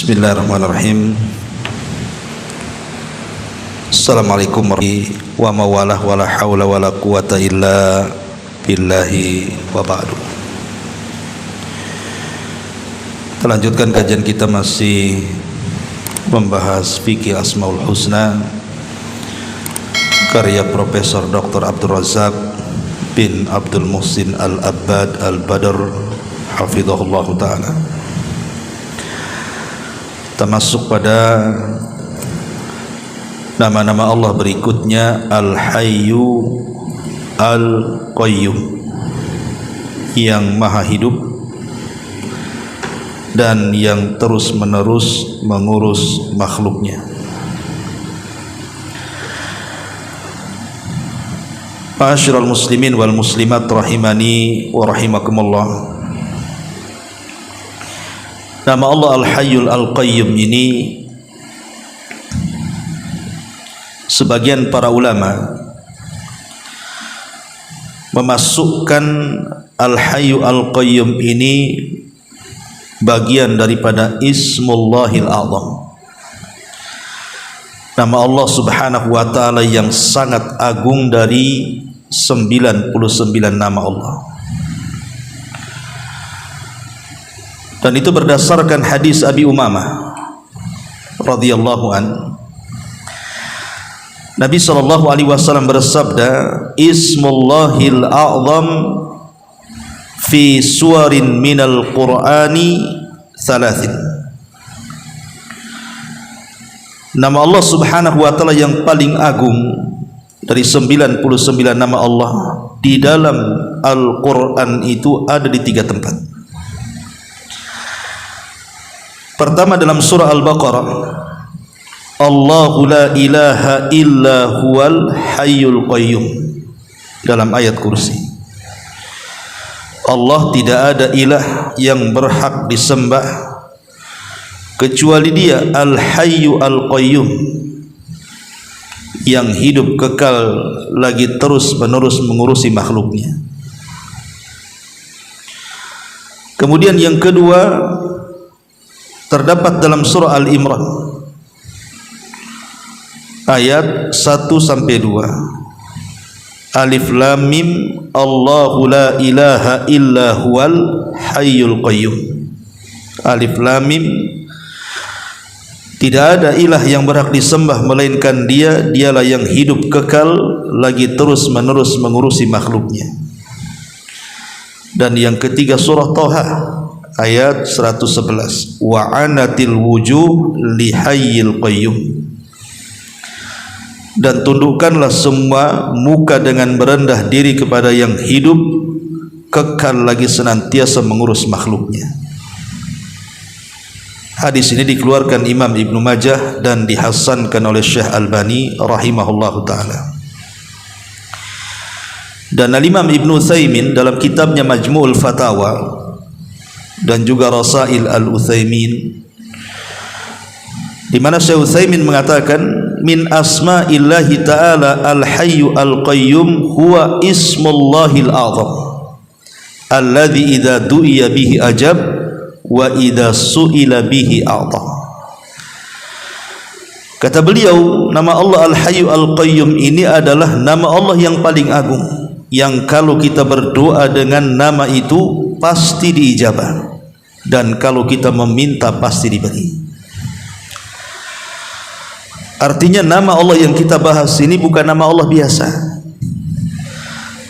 Bismillahirrahmanirrahim. Assalamualaikum warahmatullahi wa mawalah wala hawla wala quwata illa billahi wa ba'du. Kita lanjutkan kajian kita, masih membahas fikih Asmaul Husna karya Profesor Dr. Abdul Razak bin Abdul Muhsin Al-Abbad Al-Badr hafizahullah ta'ala. Kita masuk pada nama-nama Allah berikutnya, Al-Hayyu Al-Qayyum, yang maha hidup dan yang terus-menerus mengurus makhluknya. Ma'asyiral muslimin wal muslimat rahimani wa rahimakumullah. Nama Allah Al-Hayyul Al-Qayyum ini sebagian para ulama memasukkan Al-Hayyu Al-Qayyum ini bagian daripada Ismullahil A'zam, nama Allah subhanahu wa ta'ala yang sangat agung dari 99 nama Allah. Dan itu berdasarkan hadis Abi Umamah radhiyallahu an. Nabi sallallahu alaihi wasallam bersabda, Ismullahil A'zam fi suwarin minal Qur'ani thalathin. Nama Allah subhanahu wa ta'ala yang paling agung dari 99 nama Allah di dalam Al-Quran itu ada di 3 tempat. Pertama dalam surah Al-Baqarah, Allahu la ilaha illa huwal hayyul qayyum, dalam ayat kursi. Allah tidak ada ilah yang berhak disembah kecuali Dia, Al-Hayyu Al-Qayyum, yang hidup kekal lagi terus menerus mengurusi makhluknya. Kemudian yang kedua terdapat dalam surah Al-Imran ayat 1-2. Alif Lam Mim, Allahu la ilaha illa huwal hayyul qayyum. Alif Lam Mim, tidak ada ilah yang berhak disembah melainkan Dia, Dialah yang hidup kekal lagi terus menerus mengurusi makhluknya. Dan yang ketiga surah Thaha ayat 111, wa anatil wujuh li hayyil qayyum, dan tundukkanlah semua muka dengan merendah diri kepada yang hidup kekal lagi senantiasa mengurus makhluknya. Hadis ini dikeluarkan Imam Ibnu Majah dan dihasankan oleh Syekh Albani rahimahullahu ta'ala. Dan Al-Imam Ibnu Utsaimin dalam kitabnya Majmu'ul Fatawa dan juga Rasail Al-Utsaimin, di mana Syekh Utsaimin mengatakan, min asma'illahi ta'ala al-hayyu al-qayyum huwa ismullahil a'zam alladhi idza du'iya bihi ajab wa idza su'ila bihi a'ta. Kata beliau, nama Allah Al-Hayyu Al-Qayyum ini adalah nama Allah yang paling agung, yang kalau kita berdoa dengan nama itu pasti diijabah, dan kalau kita meminta pasti diberi. Artinya nama Allah yang kita bahas ini bukan nama Allah biasa,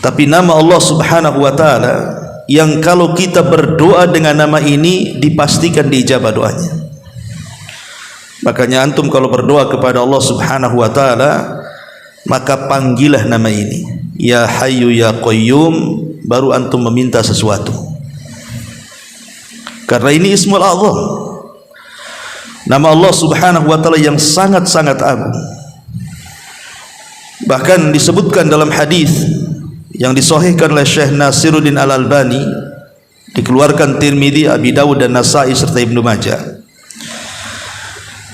tapi nama Allah subhanahu wa ta'ala yang kalau kita berdoa dengan nama ini dipastikan diijabah doanya. Makanya antum kalau berdoa kepada Allah subhanahu wa ta'ala, maka panggillah nama ini, Ya Hayyu Ya Qayyum, baru antum meminta sesuatu, karena ini Ismul A'zam, nama Allah subhanahu wa ta'ala yang sangat-sangat agung. Bahkan disebutkan dalam hadis yang disahihkan oleh Syekh Nasiruddin Al-Albani, dikeluarkan Tirmidzi, Abi Dawud dan Nasa'i serta Ibnu Majah,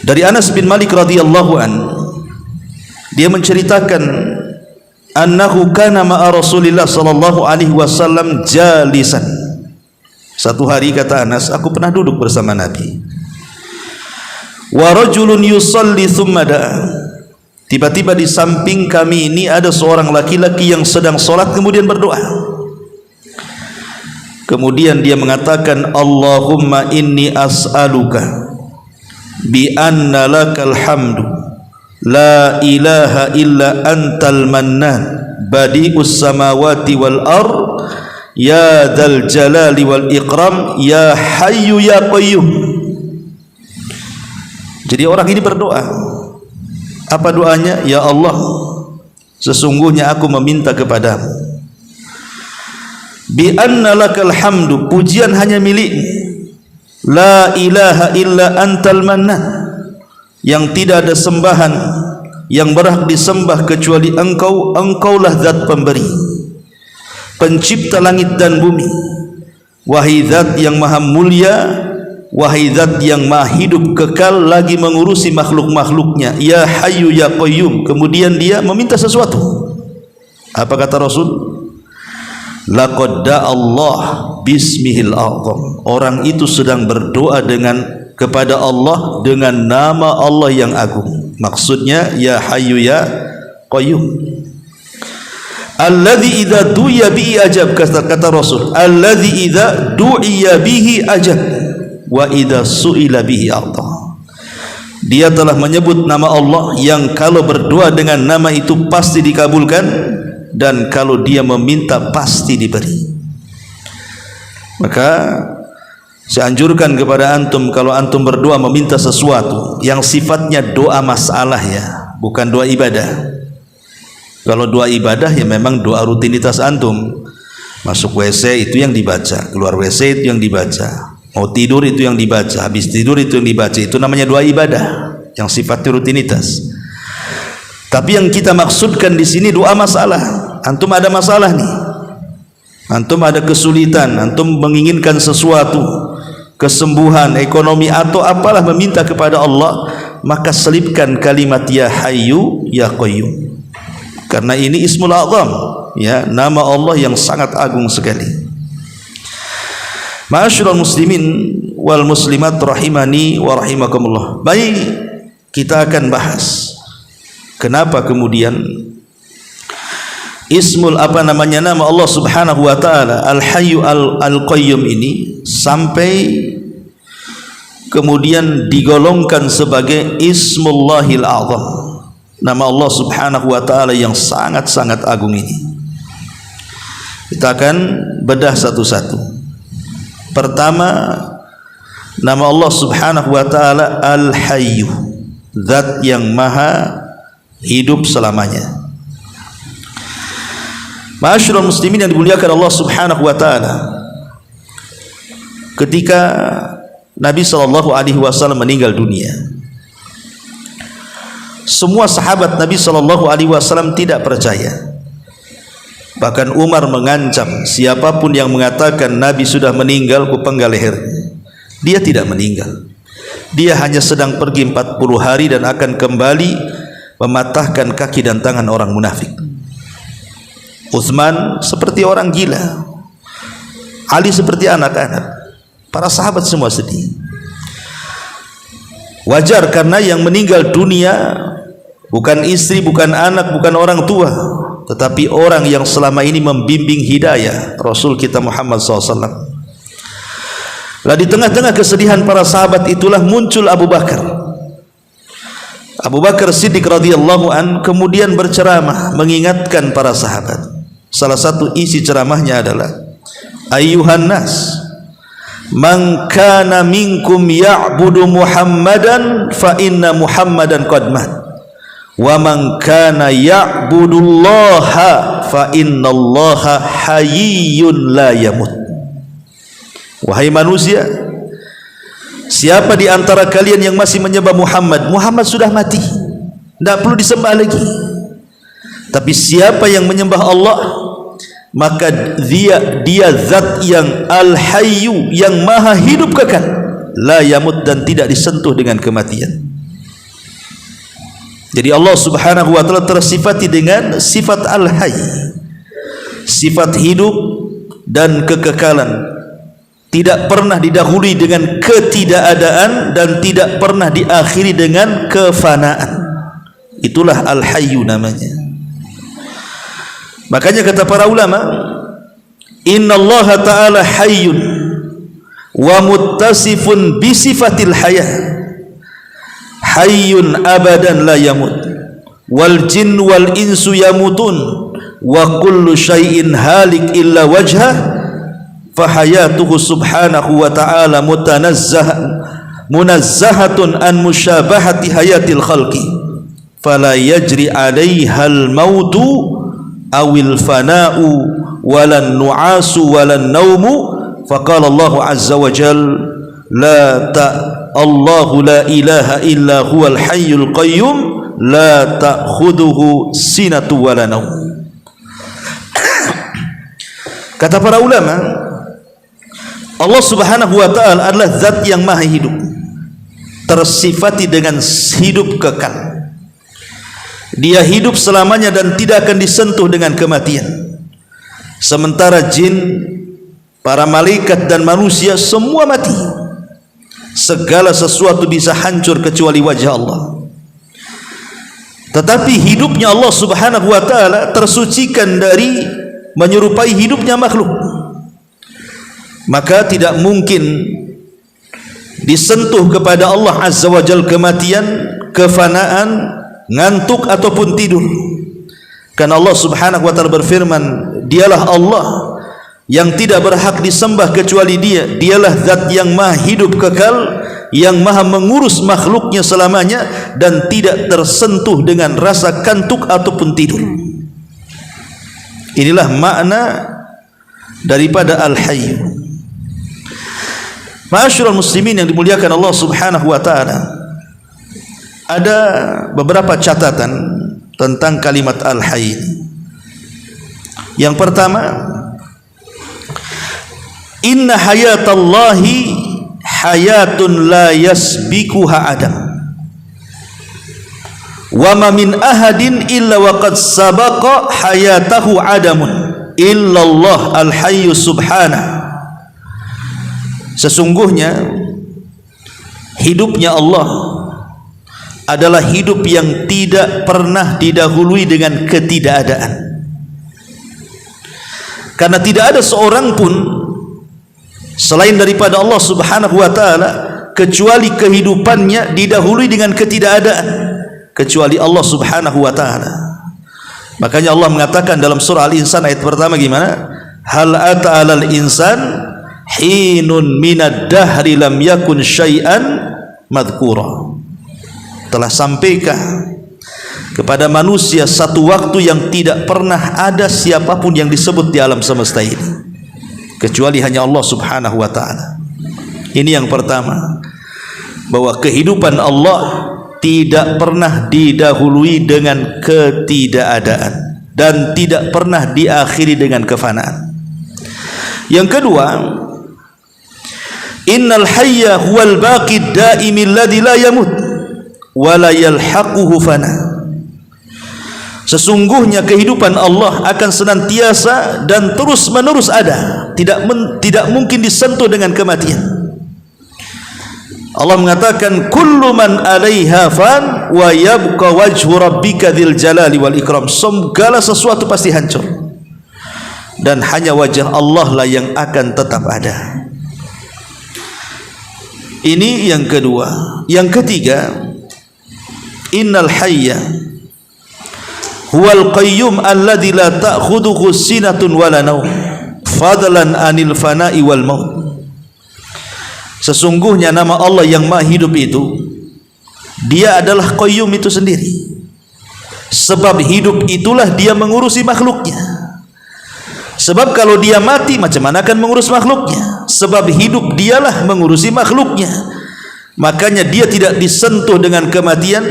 dari Anas bin Malik radhiyallahu an, dia menceritakan annahu kana ma'a Rasulillah sallallahu alaihi wasallam jalisan. Satu hari, kata Anas, aku pernah duduk bersama Nabi. Wa rajulun yusalli thumma da'a. Tiba-tiba di samping kami ini ada seorang laki-laki yang sedang salat kemudian berdoa. Kemudian dia mengatakan, Allahumma inni as'aluka bi anna lakal hamdu la ilaha illa antal mannan badi'us samawati wal ard ya dzal jalali wal ikram ya hayyu ya qayyum. Jadi orang ini berdoa. Apa doanya? Ya Allah, sesungguhnya aku meminta kepadamu, bi anna lakal hamdu, pujian hanya milikmu, la ilaha illa antal mannan, yang tidak ada sembahan yang berhak disembah kecuali engkau, engkaulah zat pemberi, pencipta langit dan bumi, wahai zat yang maha mulia, wahai zat yang maha hidup kekal lagi mengurusi makhluk-makhluknya, ya hayyu ya qayyum. Kemudian dia meminta sesuatu. Apa kata Rasul? Laqad Allah bismihil azam. Orang itu sedang berdoa kepada Allah dengan nama Allah yang agung. Maksudnya ya hayyu ya qayyum. Alladzi idza du'iya bihi ajab, kata Rasul. Alladzi idza du'iya bihi ajab wa idza su'ila bihi a'ta. Dia telah menyebut nama Allah yang kalau berdoa dengan nama itu pasti dikabulkan, dan kalau dia meminta pasti diberi. Maka saya anjurkan kepada antum, kalau antum berdoa meminta sesuatu yang sifatnya doa masalah, ya, bukan doa ibadah. Kalau doa ibadah ya memang doa rutinitas antum. Masuk WC itu yang dibaca, keluar WC itu yang dibaca, mau tidur itu yang dibaca, habis tidur itu yang dibaca. Itu namanya doa ibadah yang sifatnya rutinitas. Tapi yang kita maksudkan di sini doa masalah. Antum ada masalah nih, antum ada kesulitan, antum menginginkan sesuatu, kesembuhan, ekonomi atau apalah, meminta kepada Allah, maka selipkan kalimat ya hayyu ya qayyum. Karena ini ismul azam, ya, nama Allah yang sangat agung sekali. Ma'asyiral muslimin wal muslimat rahimani wa rahimakumullah. Baik, kita akan bahas kenapa kemudian ismul nama Allah Subhanahu wa taala Al-Hayyu Al-Qayyum ini sampai kemudian digolongkan sebagai Ismullahil Azam, nama Allah Subhanahu wa taala yang sangat-sangat agung ini. Kita akan bedah satu-satu. Pertama, nama Allah Subhanahu wa taala Al-Hayyu, zat yang maha hidup selamanya. Ma'asyiral muslimin yang dimuliakan Allah Subhanahu wa taala, ketika Nabi sallallahu alaihi wasallam meninggal dunia, semua sahabat Nabi sallallahu alaihi wasallam tidak percaya. Bahkan Umar mengancam, siapapun yang mengatakan Nabi sudah meninggal, kupenggal lehernya. Dia tidak meninggal. Dia hanya sedang pergi 40 hari dan akan kembali mematahkan kaki dan tangan orang munafik. Utsman seperti orang gila, Ali seperti anak-anak, para sahabat semua sedih. Wajar, karena yang meninggal dunia bukan istri, bukan anak, bukan orang tua, tetapi orang yang selama ini membimbing hidayah Rasul kita Muhammad SAW. Lah di tengah-tengah kesedihan para sahabat itulah muncul Abu Bakar. Abu Bakar Siddiq radhiyallahu an kemudian berceramah mengingatkan para sahabat. Salah satu isi ceramahnya adalah, ayyuhan nas, man kana minkum ya'budu Muhammadan fa inna Muhammadan qad mat, wa man kana ya'budullaha fa innallaha hayyun la yamut. Wahai manusia, siapa di antara kalian yang masih menyembah Muhammad, Muhammad sudah mati, tidak perlu disembah lagi. Tapi siapa yang menyembah Allah, maka dia zat yang Al-Hayyu, yang maha hidup kekal, la yamut, dan tidak disentuh dengan kematian. Jadi Allah Subhanahu wa taala tersifati dengan sifat Al-Hayy, sifat hidup dan kekekalan, tidak pernah didahului dengan ketidakadaan dan tidak pernah diakhiri dengan kefanaan. Itulah Al-Hayyu namanya. Makanya kata para ulama, innallaha ta'ala hayyun wa muttasifun bi sifatil hayah, hayyun abadan la yamut, wal jin wal insu yamutun wa kullu syai'in halik illa wajhah, fahayatuhu subhanahu wa ta'ala munazzahatun an musyabahati hayatil khalqi, fala yajri alaihal mautu awil fana'u walan nu'asu walan naumu. Faqala Allah azza wa jal Allahu la ilaha illa huwal hayyul qayyum la ta'khuduhu sinatu wala naum. Kata para ulama, Allah subhanahu wa ta'ala adalah zat yang maha hidup, tersifati dengan hidup kekal. Dia hidup selamanya dan tidak akan disentuh dengan kematian. Sementara jin, para malaikat dan manusia semua mati. Segala sesuatu bisa hancur kecuali wajah Allah. Tetapi hidupnya Allah subhanahu wa ta'ala tersucikan dari menyerupai hidupnya makhluk. Maka tidak mungkin disentuh kepada Allah azza wa jal kematian, kefanaan, ngantuk ataupun tidur. Karena Allah subhanahu wa ta'ala berfirman, dialah Allah yang tidak berhak disembah kecuali dia. Dialah zat yang maha hidup kekal, yang maha mengurus makhluknya selamanya dan tidak tersentuh dengan rasa kantuk ataupun tidur. Inilah makna daripada Al-Hayy. Ma'asyiral muslimin yang dimuliakan Allah subhanahu wa ta'ala, ada beberapa catatan tentang kalimat Al-Hayy. Yang pertama, inna hayatallahi hayatun la yasbikuha adam, wa ma min ahadin illa waqad sabaqa hayatahu adamun illallah al-hayyu subhanahu. Sesungguhnya hidupnya Allah adalah hidup yang tidak pernah didahului dengan ketidakadaan. Karena tidak ada seorang pun selain daripada Allah subhanahu wa ta'ala kecuali kehidupannya didahului dengan ketidakadaan, kecuali Allah subhanahu wa ta'ala. Makanya Allah mengatakan dalam surah Al-Insan ayat pertama gimana? Hal ata 'alal insan hinun minad dahri lam yakun syai'an madhkura. Telah sampaikah kepada manusia satu waktu yang tidak pernah ada siapapun yang disebut di alam semesta ini kecuali hanya Allah subhanahu wa ta'ala. Ini yang pertama, bahwa kehidupan Allah tidak pernah didahului dengan ketidakadaan dan tidak pernah diakhiri dengan kefanaan. Yang kedua, innal hayya huwal baqid daimil ladzi la yamut wa la yalhaquhu fana. Sesungguhnya kehidupan Allah akan senantiasa dan terus menerus ada, tidak mungkin disentuh dengan kematian. Allah mengatakan kullu man 'alaiha fan wa yabqa wajhu rabbika dzil jalali wal ikram. Segala sesuatu pasti hancur dan hanya wajah Allah lah yang akan tetap ada. Ini yang kedua. Yang ketiga, innal hayya huwal qayyum alladzi la ta'khudhuhu sinatun wala naum fadlan anil fana'i wal maut. Sesungguhnya nama Allah yang maha hidup itu, dia adalah qayyum itu sendiri. Sebab hidup itulah dia mengurusi makhluknya. Sebab kalau dia mati, macam mana akan mengurus makhluknya? Sebab hidup dialah mengurusi makhluknya. Makanya dia tidak disentuh dengan kematian,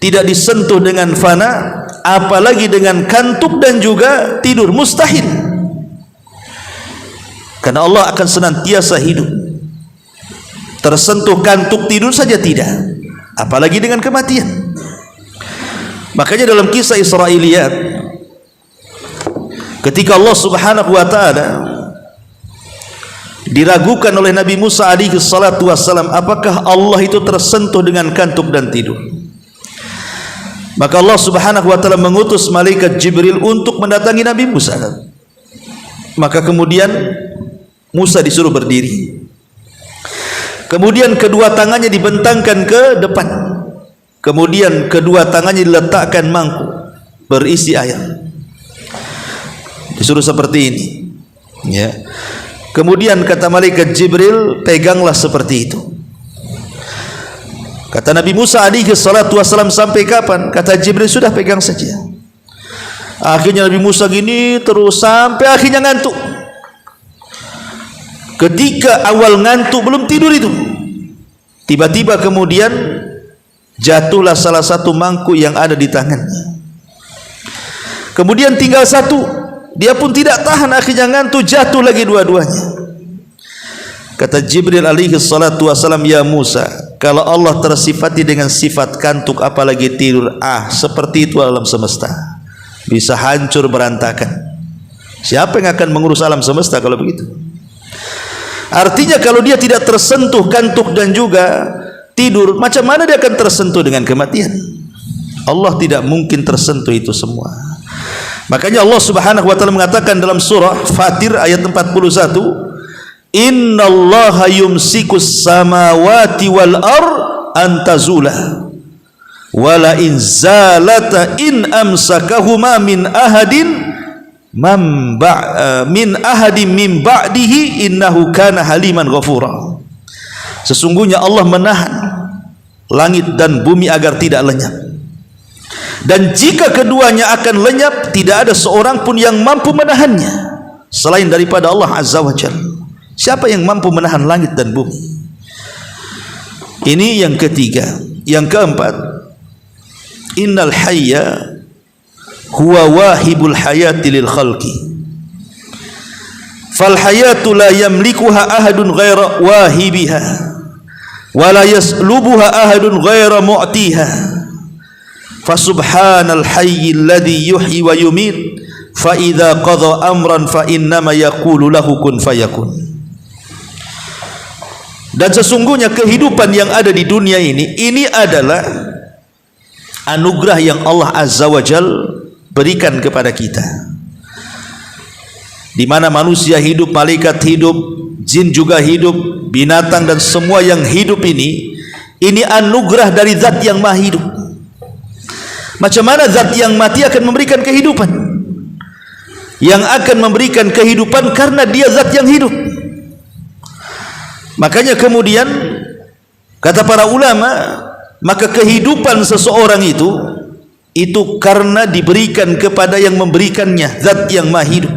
tidak disentuh dengan fana, apalagi dengan kantuk dan juga tidur. Mustahil. Karena Allah akan senantiasa hidup. Tersentuh kantuk tidur saja tidak, apalagi dengan kematian. Makanya dalam kisah Israiliyat, ketika Allah subhanahu wa ta'ala diragukan oleh Nabi Musa alaihi salatu wassalam, apakah Allah itu tersentuh dengan kantuk dan tidur. Maka Allah subhanahu wa ta'ala mengutus malaikat Jibril untuk mendatangi Nabi Musa. Maka kemudian Musa disuruh berdiri, kemudian kedua tangannya dibentangkan ke depan, kemudian kedua tangannya diletakkan mangkuk berisi air, disuruh seperti ini, ya. Kemudian kata malaikat Jibril, peganglah seperti itu. Kata Nabi Musa alaihi salatu wassalam, sampai kapan? Kata Jibril, sudah pegang saja. Akhirnya Nabi Musa gini terus sampai akhirnya ngantuk. Ketika awal ngantuk, belum tidur itu, tiba-tiba kemudian jatuhlah salah satu mangkuk yang ada di tangannya. Kemudian tinggal satu, dia pun tidak tahan, akhirnya ngantuk, jatuh lagi dua-duanya. Kata Jibril alaihi salatu wassalam, ya Musa, kalau Allah tersifati dengan sifat kantuk apalagi tidur, seperti itu alam semesta, bisa hancur berantakan. Siapa yang akan mengurus alam semesta kalau begitu? Artinya kalau dia tidak tersentuh kantuk dan juga tidur, macam mana dia akan tersentuh dengan kematian? Allah tidak mungkin tersentuh itu semua. Makanya Allah subhanahu wa ta'ala mengatakan dalam surah Fatir ayat 41, innallaha yumsikus samawati wal an tazula wala in zalata in amsakahuma min ahadin min ba'dihi innahu kana haliman ghafura. Sesungguhnya Allah menahan langit dan bumi agar tidak lenyap, dan jika keduanya akan lenyap, tidak ada seorang pun yang mampu menahannya selain daripada Allah azza wa jalla. Siapa yang mampu menahan langit dan bumi? Ini yang ketiga. Yang keempat, innal hayya huwa wahibul hayati lil khalqi, fal hayatu la yamlikuha ahadun ghaira wahibiha wa la yaslubuha ahadun ghaira mu'tiha, fa subhanal hayy alladhi yuhyi wa yumit, fa idza qadha amran fa innama yaqulu lahu kun fayakun. Dan sesungguhnya kehidupan yang ada di dunia ini adalah anugerah yang Allah azza wa jal berikan kepada kita, di mana manusia hidup, malaikat hidup, jin juga hidup, binatang dan semua yang hidup ini anugerah dari zat yang maha hidup. Macam mana zat yang mati akan memberikan kehidupan? Yang akan memberikan kehidupan karena dia zat yang hidup. Makanya kemudian kata para ulama, maka kehidupan seseorang itu karena diberikan kepada yang memberikannya, zat yang maha hidup.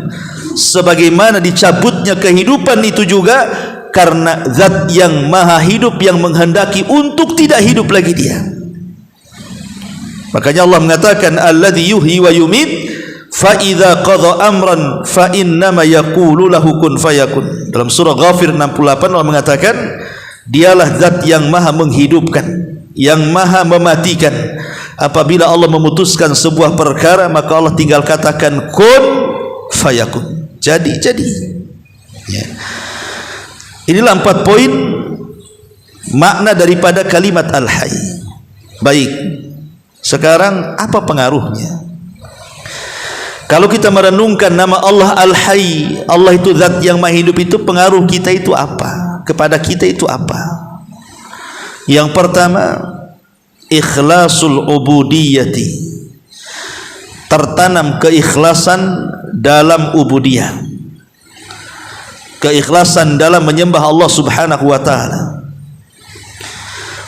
Sebagaimana dicabutnya kehidupan itu juga karena zat yang maha hidup yang menghendaki untuk tidak hidup lagi dia. Makanya Allah mengatakan alladzi yuhyi wa yumit, fa idza qadha amran fa innama yaqulu lahu kun fayakun. Dalam surah Ghafir 68 Allah mengatakan, dialah zat yang maha menghidupkan, yang maha mematikan. Apabila Allah memutuskan sebuah perkara, maka Allah tinggal katakan kun fayakun, jadi. Ya. Inilah 4 poin makna daripada kalimat al-hayy. Baik, sekarang apa pengaruhnya? Kalau kita merenungkan nama Allah Al-Hayy, Allah itu zat yang maha hidup, itu pengaruh kita itu apa? Kepada kita itu apa? Yang pertama, ikhlasul ubudiyyati, tertanam keikhlasan dalam ubudiyah, keikhlasan dalam menyembah Allah subhanahu wa ta'ala.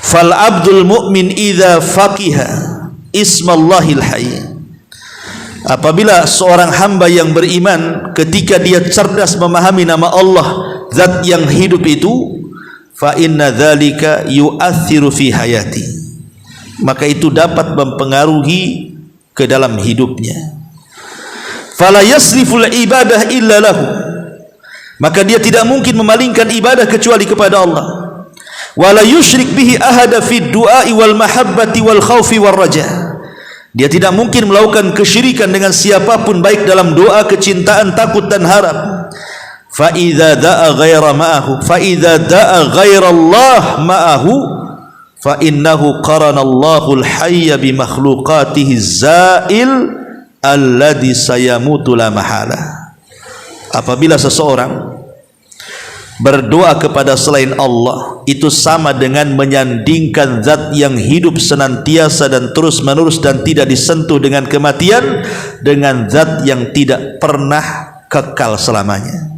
Fal abdul mu'min idza faqiha ismallahil hayy, apabila seorang hamba yang beriman ketika dia cerdas memahami nama Allah zat yang hidup itu, fa inna dzalika yu'athiru fi hayati, maka itu dapat mempengaruhi ke dalam hidupnya. Fala yasriful ibadah illa lahu, maka dia tidak mungkin memalingkan ibadah kecuali kepada Allah. Wala yusyrik bihi ahada fid du'ai wal mahabbati wal khaufi war raja, dia tidak mungkin melakukan kesyirikan dengan siapapun, baik dalam doa, kecintaan, takut dan harap. fa idza da'a ghaira ma'ahu fa idza da'a ghaira Allah ma'ahu fa innahu qarana Allahul hayya bi makhluqatihi zail alladhi sayamutu la mahala. Apabila seseorang berdoa kepada selain Allah, itu sama dengan menyandingkan zat yang hidup senantiasa dan terus menerus dan tidak disentuh dengan kematian dengan zat yang tidak pernah kekal selamanya.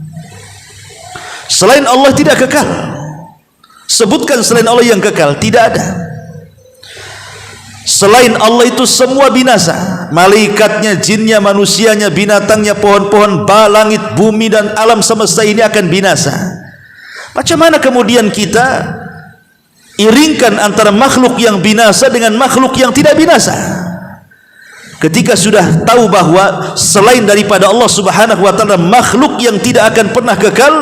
Selain Allah tidak kekal. Sebutkan selain Allah yang kekal, tidak ada. Selain Allah itu semua binasa, malaikatnya, jinnya, manusianya, binatangnya, pohon-pohon, langit, bumi dan alam semesta ini akan binasa. Macam mana kemudian kita iringkan antara makhluk yang binasa dengan makhluk yang tidak binasa? Ketika sudah tahu bahwa selain daripada Allah Subhanahu wa taala makhluk yang tidak akan pernah kekal,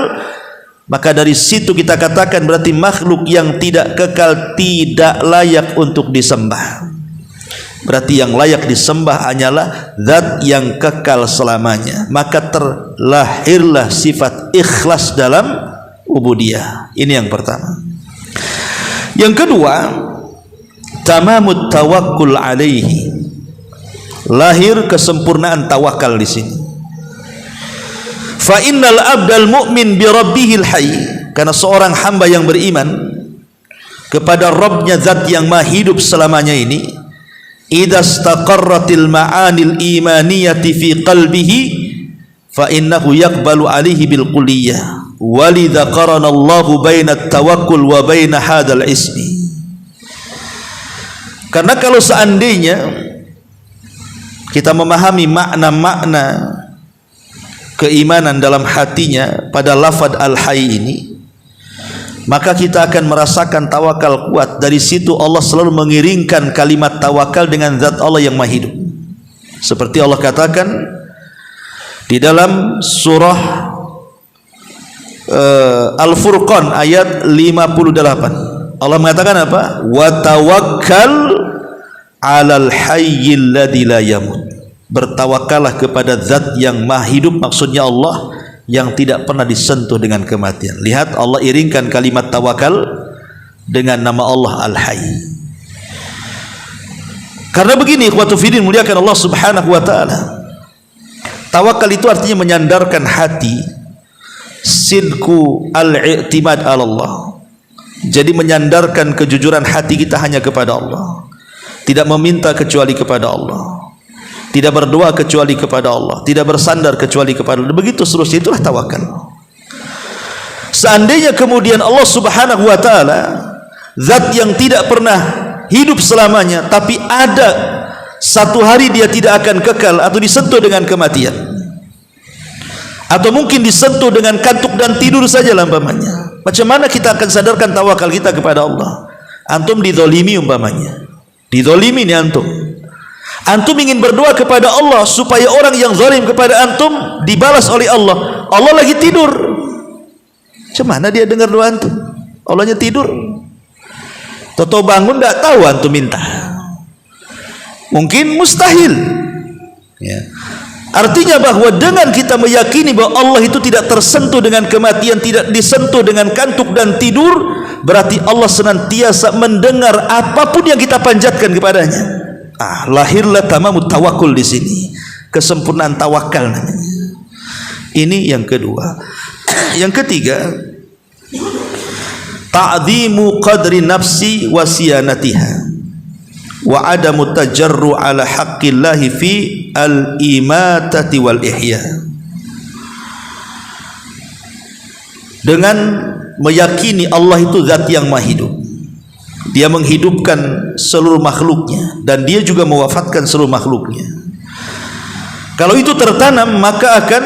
maka dari situ kita katakan berarti makhluk yang tidak kekal tidak layak untuk disembah. Berarti yang layak disembah hanyalah zat yang kekal selamanya. Maka terlahirlah sifat ikhlas dalam ubudiyah. Ini yang pertama. Yang kedua, tamamut tawakkul alaihi. Lahir kesempurnaan tawakal di sini. Fa innal abdal mu'min bi rabbihil hayy, karena seorang hamba yang beriman kepada Rabbnya zat yang maha hidup selamanya ini, idza istaqarratil ma'anil imaniyati fi qalbihi fa innahu yaqbalu alaihi bil kulliyah. Walidha qarana Allahu baina tawakkul wa baina hadzal ismi. Karena kalau seandainya kita memahami makna-makna keimanan dalam hatinya pada lafaz al-hayy ini, maka kita akan merasakan tawakal kuat. Dari situ Allah selalu mengiringkan kalimat tawakal dengan zat Allah yang maha hidup. Seperti Allah katakan di dalam surah Al-Furqan ayat 58. Allah mengatakan apa? Wa tawakkal 'alal hayyil ladzi la yamut. Bertawakallah kepada zat yang maha hidup, maksudnya Allah yang tidak pernah disentuh dengan kematian. Lihat, Allah iringkan kalimat tawakal dengan nama Allah Al-Hayy. Karena begini, ikhwatu fiddin, muliakan Allah Subhanahu wa taala. Tawakal itu artinya menyandarkan hati, sidku al-i'timad ala Allah. Jadi menyandarkan kejujuran hati kita hanya kepada Allah, tidak meminta kecuali kepada Allah, tidak berdoa kecuali kepada Allah, tidak bersandar kecuali kepada Allah. Begitu seterusnya, itulah tawakal. Seandainya kemudian Allah Subhanahu wa taala zat yang tidak pernah hidup selamanya, tapi ada satu hari dia tidak akan kekal atau disentuh dengan kematian, atau mungkin disentuh dengan kantuk dan tidur saja umpamanya, macam mana kita akan sadarkan tawakal kita kepada Allah? Antum dizalimi umpamanya, dizalimi nih antum. Antum ingin berdoa kepada Allah supaya orang yang zalim kepada antum dibalas oleh Allah. Allah lagi tidur. Macam mana dia dengar doa antum? Allahnya tidur. Toto bangun tidak tahu antum minta. Mungkin mustahil. Ya. Artinya bahwa dengan kita meyakini bahwa Allah itu tidak tersentuh dengan kematian, tidak disentuh dengan kantuk dan tidur, berarti Allah senantiasa mendengar apapun yang kita panjatkan kepadanya. Lahirlah tamamut tawakkul di sini, kesempurnaan tawakal namanya. Ini yang kedua. Yang ketiga, ta'zimu qadri nafsi wa siyanatiha wa adamu tajarru ala haqqillahi fi al-imatati wal ihya. Dengan meyakini Allah itu zat yang maha hidup, dia menghidupkan seluruh makhluknya dan dia juga mewafatkan seluruh makhluknya. Kalau itu tertanam, maka akan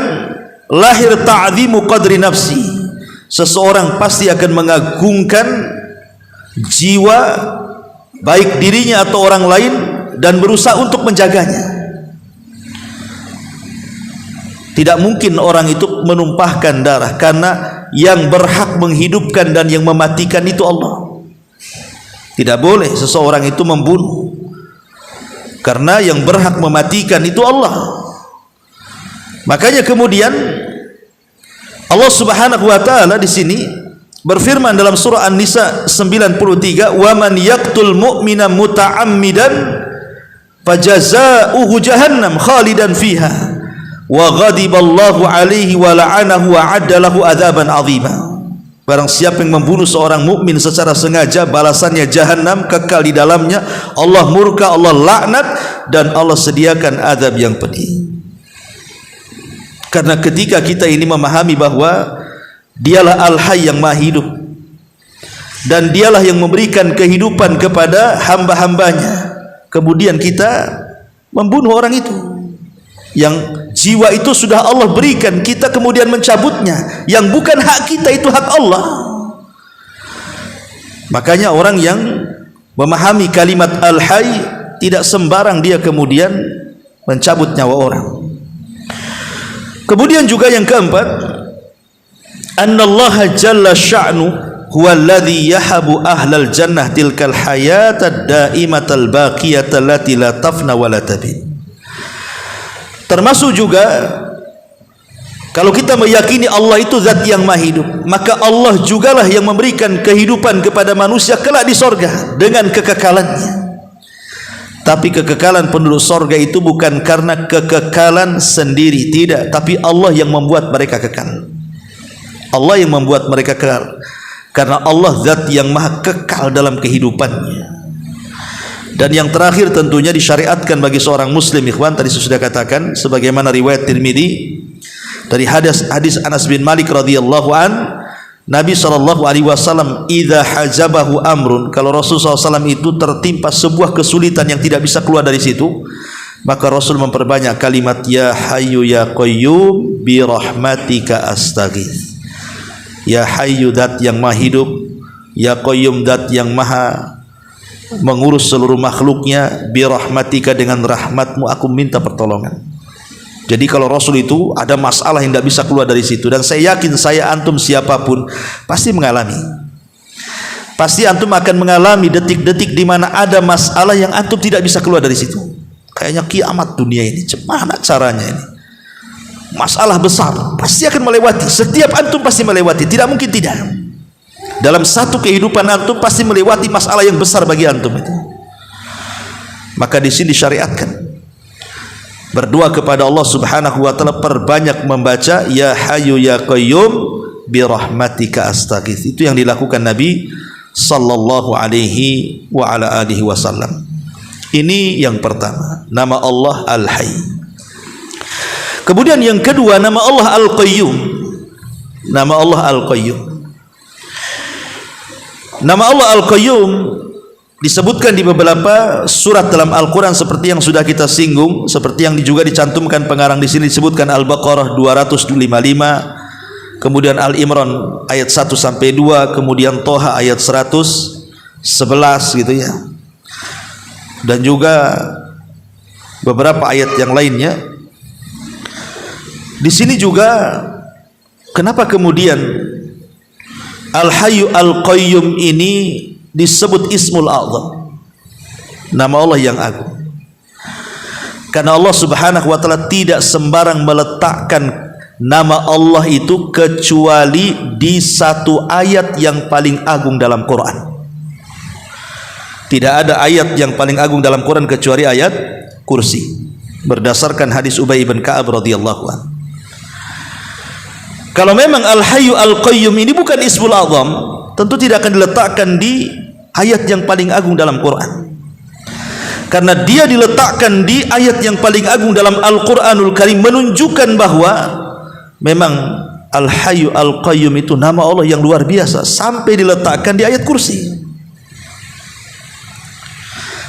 lahir ta'zimu qadri nafsi. Seseorang pasti akan mengagungkan jiwa, baik dirinya atau orang lain, dan berusaha untuk menjaganya. Tidak mungkin orang itu menumpahkan darah, karena yang berhak menghidupkan dan yang mematikan itu Allah. Tidak boleh seseorang itu membunuh, karena yang berhak mematikan itu Allah. Makanya kemudian Allah Subhanahu wa taala di sini berfirman dalam surah An-Nisa 93, "Wa man yaqtul mu'mina muta'ammidan fajazaohu jahannam khalidan fiha wa ghadiballahu alaihi wa la'anahu wa 'adda lahu adzaban 'azima." Barang siapa yang membunuh seorang mukmin secara sengaja, balasannya jahanam, kekal di dalamnya. Allah murka, Allah laknat, dan Allah sediakan azab yang pedih. Karena ketika kita ini memahami bahwa Dialah Al-Hayy yang Maha Hidup, dan Dialah yang memberikan kehidupan kepada hamba-hambanya, kemudian kita membunuh orang itu yang jiwa itu sudah Allah berikan, kita kemudian mencabutnya, yang bukan hak kita itu hak Allah. Makanya orang yang memahami kalimat Al-Hayy tidak sembarang dia kemudian mencabut nyawa orang. Kemudian juga yang keempat, annallaha jalla sya'nu huwa alladhi yahabu ahlal jannah tilkal hayatad daimatal baqiyata allati la tafna wa la tabid. Termasuk juga kalau kita meyakini Allah itu zat yang maha hidup, maka Allah jugalah yang memberikan kehidupan kepada manusia kelak di sorga dengan kekekalannya. Tapi kekekalan penduduk sorga itu bukan karena kekekalan sendiri, tidak, tapi Allah yang membuat mereka kekal. Allah yang membuat mereka kekal, karena Allah zat yang maha kekal dalam kehidupannya. Dan yang terakhir tentunya disyariatkan bagi seorang muslim, ikhwan, tadi sudah katakan sebagaimana riwayat Tirmidzi dari hadis Anas bin Malik radhiyallahu an, Nabi SAW idza hajabahu amrun, kalau Rasulullah SAW itu tertimpa sebuah kesulitan yang tidak bisa keluar dari situ, maka Rasul memperbanyak kalimat ya hayyu ya qayyum bi rahmatika astaghits. Ya hayyu, zat yang maha hidup, ya qayyum, zat yang maha mengurus seluruh makhluknya, bi rahmatika, dengan rahmatmu aku minta pertolongan. Jadi kalau Rasul itu ada masalah yang tidak bisa keluar dari situ, dan saya yakin saya antum siapapun pasti mengalami. Pasti antum akan mengalami detik-detik di mana ada masalah yang antum tidak bisa keluar dari situ. Kayaknya kiamat dunia ini, gimana caranya ini? Masalah besar pasti akan melewati. Setiap antum pasti melewati, tidak mungkin tidak. Dalam satu kehidupan antum pasti melewati masalah yang besar bagi antum itu. Maka di sini disyariatkan berdoa kepada Allah Subhanahu wa taala, perbanyak membaca ya hayyu ya qayyum bi rahmatika astaghits. Itu yang dilakukan Nabi sallallahu alaihi wa ala alihi wasallam. Ini yang pertama, nama Allah Al-Hayy. Kemudian yang kedua, nama Allah Al-Qayyum. Nama Allah Al-Qayyum. Nama Allah Al-Qayyum disebutkan di beberapa surat dalam Al-Quran seperti yang sudah kita singgung, seperti yang juga dicantumkan pengarang di sini, disebutkan Al-Baqarah 255, kemudian Al-Imran ayat 1 sampai 2, kemudian Toha ayat 111 gitu ya. Dan juga beberapa ayat yang lainnya. Di sini juga kenapa kemudian Al-Hayyu Al-Qayyum ini disebut Ismul A'zam, nama Allah yang agung? Karena Allah Subhanahu wa taala tidak sembarang meletakkan nama Allah itu kecuali di satu ayat yang paling agung dalam Quran. Tidak ada ayat yang paling agung dalam Quran kecuali ayat Kursi, berdasarkan hadis Ubay bin Ka'ab radhiyallahu anhu. Kalau memang Al-Hayyu Al-Qayyum ini bukan Ismul A'zam, tentu tidak akan diletakkan di ayat yang paling agung dalam Quran. Karena dia diletakkan di ayat yang paling agung dalam Al-Quranul Karim, menunjukkan bahwa memang Al-Hayyu Al-Qayyum itu nama Allah yang luar biasa, sampai diletakkan di ayat Kursi.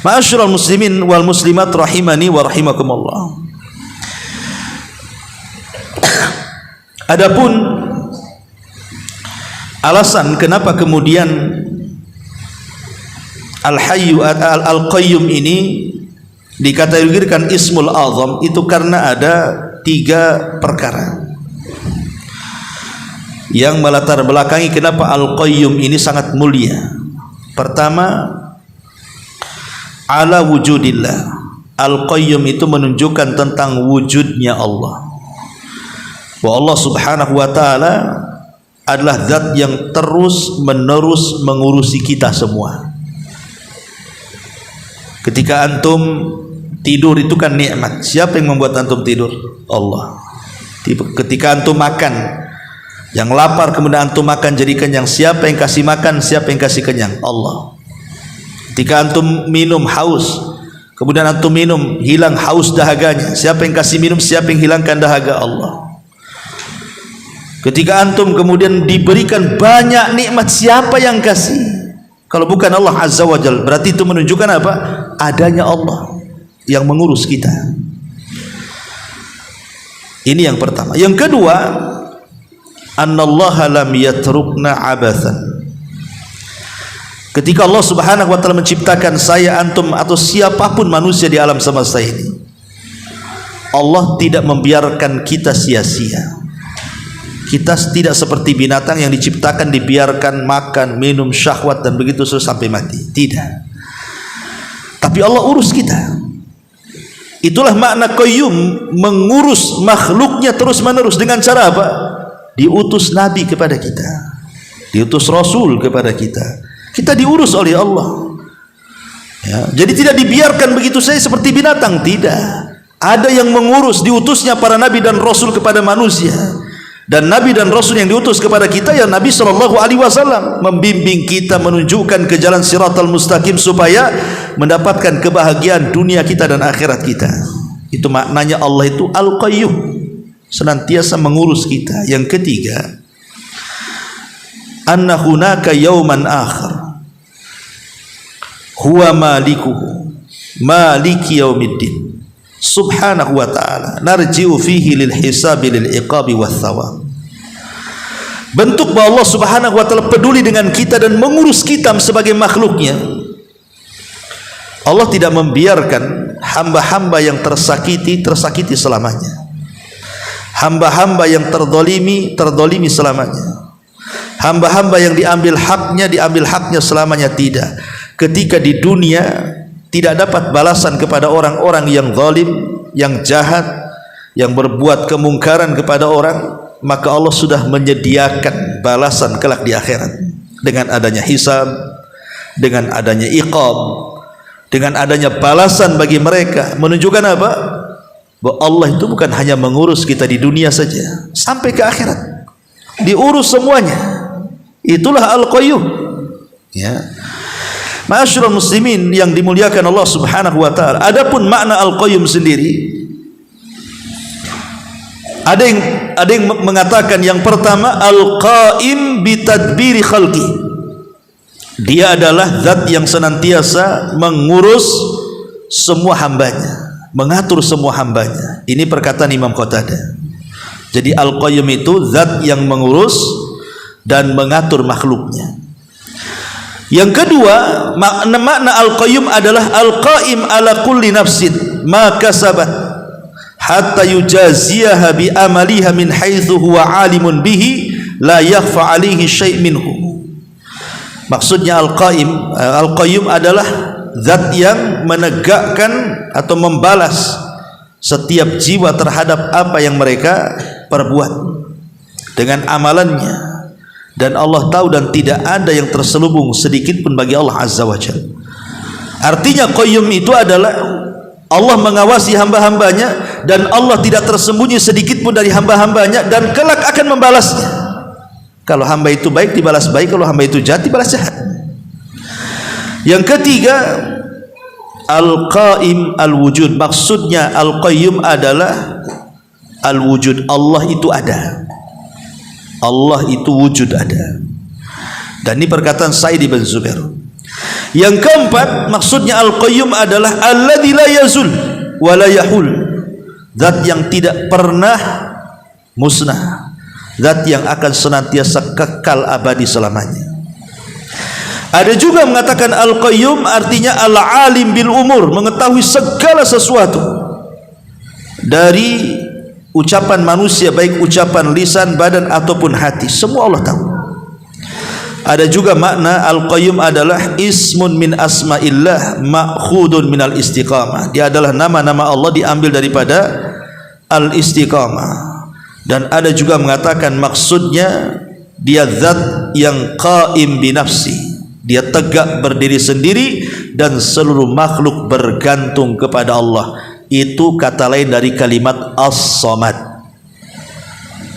Ma'asyiral muslimin wal muslimat rahimani wa rahimakumullah. Adapun alasan kenapa kemudian Al-Hayyu Al-Qayyum ini dikategorikan Ismul A'zam, itu karena ada 3 perkara yang melatar belakangi kenapa Al-Qayyum ini sangat mulia. Pertama, ala wujudillah. Al-Qayyum itu menunjukkan tentang wujudnya Allah. bahwa Allah Subhanahu wa taala adalah zat yang terus menerus mengurusi kita semua. Ketika antum tidur itu kan nikmat. Siapa yang membuat antum tidur? Allah. Ketika antum makan, yang lapar kemudian antum makan jadi kenyang, siapa yang kasih makan, siapa yang kasih kenyang? Allah. Ketika antum minum haus, kemudian antum minum, hilang haus dahaganya, siapa yang kasih minum, siapa yang hilangkan dahaga? Allah. Ketika antum kemudian diberikan banyak nikmat, siapa yang kasih? Kalau bukan Allah Azza wa Jalla. Berarti itu menunjukkan apa? Adanya Allah yang mengurus kita. Ini yang pertama. Yang kedua, annallaha lam yatrukna abathan. Ketika Allah Subhanahu wa taala menciptakan saya, antum atau siapapun manusia di alam semesta ini, Allah tidak membiarkan kita sia-sia. Kita tidak seperti binatang yang diciptakan dibiarkan makan, minum, syahwat dan begitu sampai mati. Tidak. Tapi Allah urus kita. Itulah makna qayyum, mengurus makhluknya terus menerus. Dengan cara apa? Diutus Nabi kepada kita, diutus Rasul kepada kita. Kita diurus oleh Allah ya. Jadi tidak dibiarkan begitu saja seperti binatang. Tidak. Ada yang mengurus, diutusnya para Nabi dan Rasul kepada manusia. Dan Nabi dan Rasul yang diutus kepada kita ya Nabi SAW, membimbing kita, menunjukkan ke jalan siratal mustaqim supaya mendapatkan kebahagiaan dunia kita dan akhirat kita. Itu maknanya Allah itu Al-Qayyum, senantiasa mengurus kita. Yang ketiga, anna hunaka yawman akhir huwa malikuhu maliki yaumiddin subhanahu wa ta'ala narji'u fihi lil hisabi lil iqabi wath thawab. Bentuk bahwa Allah Subhanahu wa ta'ala peduli dengan kita dan mengurus kita sebagai makhluknya. Allah tidak membiarkan hamba-hamba yang tersakiti selamanya, hamba-hamba yang terdolimi selamanya, hamba-hamba yang diambil haknya selamanya. Tidak. Ketika di dunia tidak dapat balasan kepada orang-orang yang zalim, yang jahat, yang berbuat kemungkaran kepada orang, maka Allah sudah menyediakan balasan kelak di akhirat dengan adanya hisab, dengan adanya iqab, dengan adanya balasan bagi mereka. Menunjukkan apa? Bahwa Allah itu bukan hanya mengurus kita di dunia saja, sampai ke akhirat diurus semuanya. Itulah Al-Qayyum ya. Ma'asyiral muslimin yang dimuliakan Allah Subhanahu wa taala. Adapun makna Al-Qayyum sendiri, ada yang mengatakan yang pertama Al-Qaim bi tadbiri khalqi. Dia adalah zat yang senantiasa mengurus semua hambanya, mengatur semua hambanya. Ini perkataan Imam Qatadah. Jadi Al-Qayyum itu zat yang mengurus dan mengatur makhluknya. Yang kedua, makna Al-Qayyum adalah Al-Qaim ala kulli nafsin ma kasabat hatta yujaziyaha bi amaliha min haitsu huwa alimun bihi la yakhfa alaihi syai' minhu. Maksudnya Al-Qayyum adalah zat yang menegakkan atau membalas setiap jiwa terhadap apa yang mereka perbuat dengan amalannya. Dan Allah tahu dan tidak ada yang terselubung sedikit pun bagi Allah Azza wa Jalla. Artinya Qayyum itu adalah Allah mengawasi hamba-hambanya dan Allah tidak tersembunyi sedikit pun dari hamba-hambanya dan kelak akan membalasnya. Kalau hamba itu baik dibalas baik, kalau hamba itu jahat dibalas jahat. Yang ketiga, Al-Qaim al-wujud. Maksudnya Al-Qayyum adalah al-wujud. Allah itu ada. Allah itu wujud ada. Dan ini perkataan Sa'id bin Zubair. Yang keempat, maksudnya Al-Qayyum adalah alladzi la yazul wa la yahul. Zat yang tidak pernah musnah, zat yang akan senantiasa kekal abadi selamanya. Ada juga mengatakan Al-Qayyum artinya al-alim bil umur, mengetahui segala sesuatu dari ucapan manusia, baik ucapan lisan, badan ataupun hati, semua Allah tahu. Ada juga makna Al-Qayyum adalah ismun min asma'illah ma'khudun minal istiqamah. Dia adalah nama-nama Allah diambil daripada al-istiqamah. Dan ada juga mengatakan maksudnya dia zat yang qaim binafsi, dia tegak berdiri sendiri dan seluruh makhluk bergantung kepada Allah. Itu kata lain dari kalimat as-samad.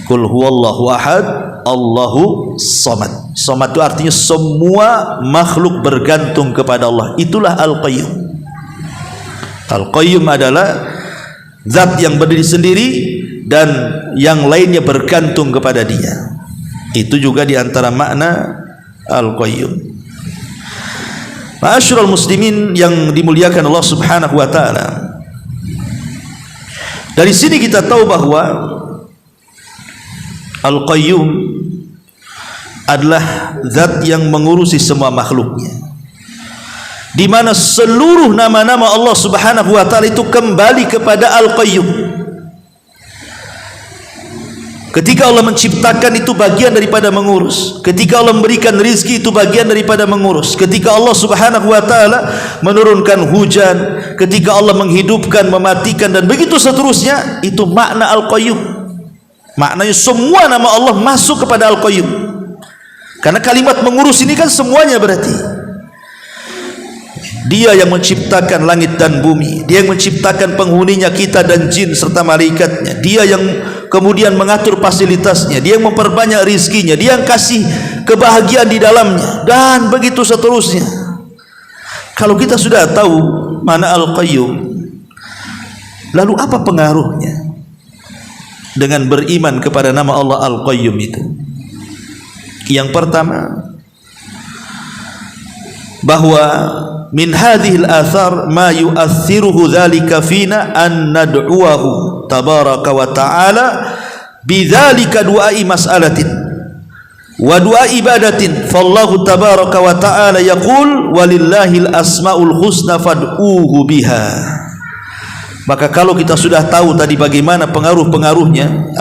Qul huwallahu ahad, Allahu samad. Samad itu artinya semua makhluk bergantung kepada Allah. Itulah Al-Qayyum. Al-Qayyum adalah zat yang berdiri sendiri dan yang lainnya bergantung kepada dia. Itu juga diantara makna Al-Qayyum. Ma'asyiral muslimin yang dimuliakan Allah Subhanahu wa taala. Dari sini kita tahu bahwa Al-Qayyum adalah zat yang mengurusi semua makhluknya, di mana seluruh nama-nama Allah Subhanahu wa taala itu kembali kepada Al-Qayyum. Ketika Allah menciptakan itu bagian daripada mengurus. Ketika Allah memberikan rizki itu bagian daripada mengurus. Ketika Allah Subhanahu wa taala menurunkan hujan, ketika Allah menghidupkan, mematikan dan begitu seterusnya, itu makna Al-Qayyum. Maknanya semua nama Allah masuk kepada Al-Qayyum. Karena kalimat mengurus ini kan semuanya berarti. Dia yang menciptakan langit dan bumi, dia yang menciptakan penghuninya kita dan jin serta malaikatnya, dia yang kemudian mengatur fasilitasnya, dia yang memperbanyak rizkinya, dia yang kasih kebahagiaan di dalamnya, dan begitu seterusnya. Kalau kita sudah tahu mana Al-Qayyum, lalu apa pengaruhnya dengan beriman kepada nama Allah Al-Qayyum itu? Yang pertama, bahwa min hadhil athar ma yu'athiruhu dhalika fina an nad'uahu tabaraka wa ta'ala bidzalika du'ai mas'alatin wa du'a ibadatin. Fallahu tabaraka wa ta'ala yaqul walillahil asmaul husna fad'uhu biha. Maka kalau kita sudah tahu tadi bagaimana pengaruh-pengaruhnya,